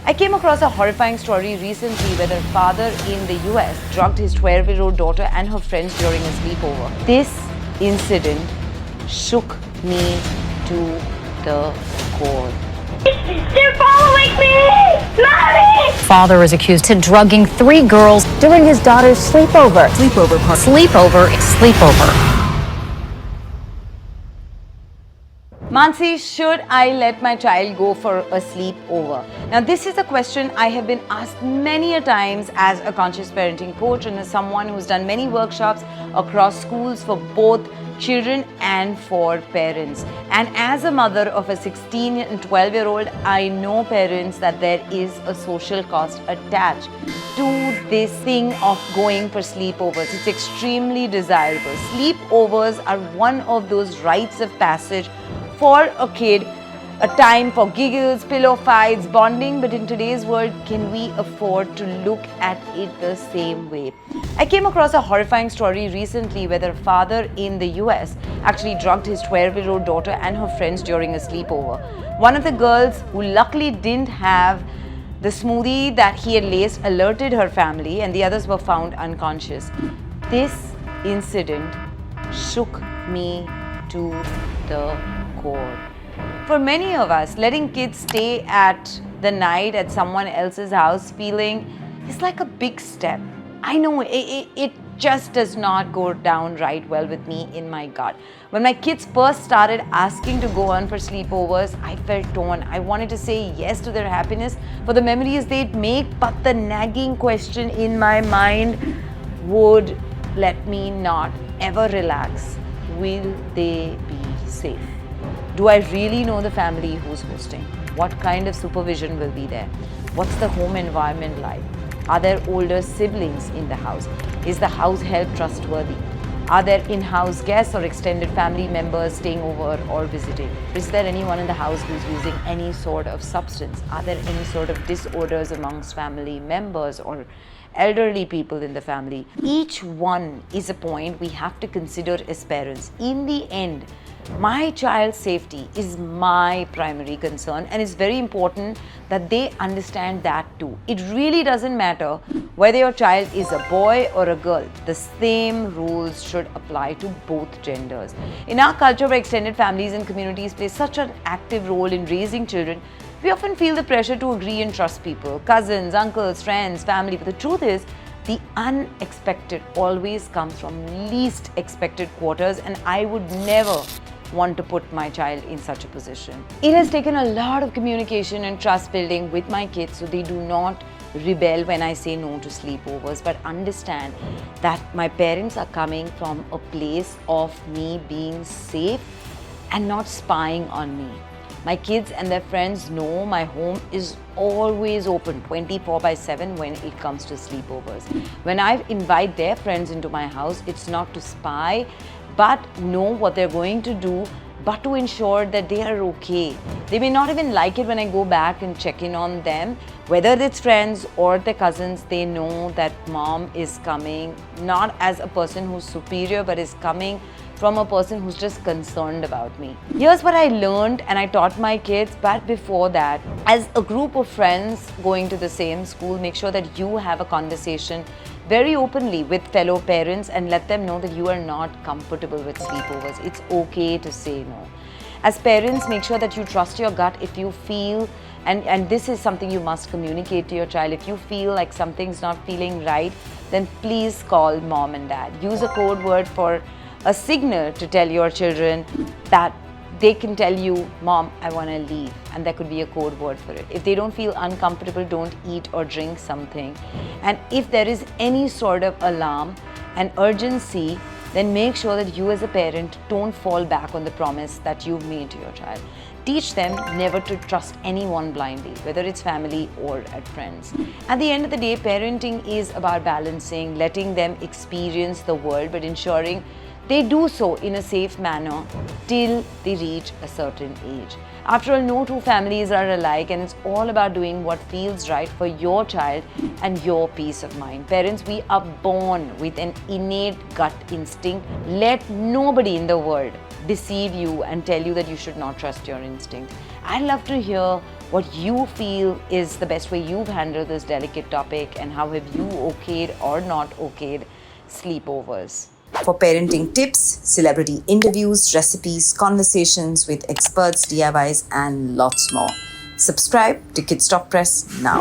I came across a horrifying story recently where a father in the US drugged his 12-year-old daughter and her friends during a sleepover. This incident shook me to the core. They're following me! Mommy! Father is accused of drugging 3 girls during his daughter's sleepover. Sleepover. Mansi, should I let my child go for a sleepover? Now, this is a question I have been asked many a times as a conscious parenting coach and as someone who's done many workshops across schools for both children and for parents. And as a mother of a 16 and 12-year-old, I know parents that there is a social cost attached to this thing of going for sleepovers. It's extremely desirable. Sleepovers are one of those rites of passage for a kid, a time for giggles, pillow fights, bonding, but in today's world, can we afford to look at it the same way? I came across a horrifying story recently where a father in the US actually drugged his 12-year-old daughter and her friends during a sleepover. One of the girls, who luckily didn't have the smoothie that he had laced, alerted her family, and the others were found unconscious. This incident shook me to the core. For many of us, letting kids stay at the night at someone else's house feeling is like a big step. I know it just does not go down right well with me in my gut. When my kids first started asking to go on for sleepovers, I felt torn. I wanted to say yes to their happiness for the memories they'd make, but the nagging question in my mind would let me not ever relax. Will they be safe? Do I really know the family who's hosting? What kind of supervision will be there? What's the home environment like? Are there older siblings in the house? Is the house help trustworthy? Are there in-house guests or extended family members staying over or visiting? Is there anyone in the house who's using any sort of substance? Are there any sort of disorders amongst family members or elderly people in the family? Each one is a point we have to consider as parents. In the end, my child's safety is my primary concern, and it's very important that they understand that too. It really doesn't matter whether your child is a boy or a girl. The same rules should apply to both genders. In our culture where extended families and communities play such an active role in raising children, we often feel the pressure to agree and trust people, cousins, uncles, friends, family. But the truth is, the unexpected always comes from least expected quarters, and I would never want to put my child in such a position. It has taken a lot of communication and trust building with my kids so they do not rebel when I say no to sleepovers, but understand that my parents are coming from a place of me being safe and not spying on me. My kids and their friends know my home is always open 24/7 when it comes to sleepovers. When I invite their friends into my house, it's not to spy, but know what they're going to do, but to ensure that they are okay. They may not even like it when I go back and check in on them. Whether it's friends or their cousins, they know that mom is coming not as a person who's superior, but is coming from a person who's just concerned about me. Here's what I learned and I taught my kids, but before that, as a group of friends going to the same school, make sure that you have a conversation very openly with fellow parents and let them know that you are not comfortable with sleepovers. It's okay to say no. As parents, make sure that you trust your gut. If you feel, and this is something you must communicate to your child, if you feel like something's not feeling right, then please call mom and dad. Use a code word for a signal to tell your children that they can tell you, Mom, I want to leave. And there could be a code word for it. If they don't feel uncomfortable, don't eat or drink something. And if there is any sort of alarm and urgency, then make sure that you as a parent don't fall back on the promise that you've made to your child. Teach them never to trust anyone blindly, whether it's family or at friends. At the end of the day, parenting is about balancing, letting them experience the world, but ensuring they do so in a safe manner till they reach a certain age. After all, no two families are alike, and it's all about doing what feels right for your child and your peace of mind. Parents, we are born with an innate gut instinct. Let nobody in the world deceive you and tell you that you should not trust your instinct. I'd love to hear what you feel is the best way you've handled this delicate topic, and how have you okayed or not okayed sleepovers. For parenting tips, celebrity interviews, recipes, conversations with experts, DIYs, and lots more. Subscribe to Kids Talk Press now.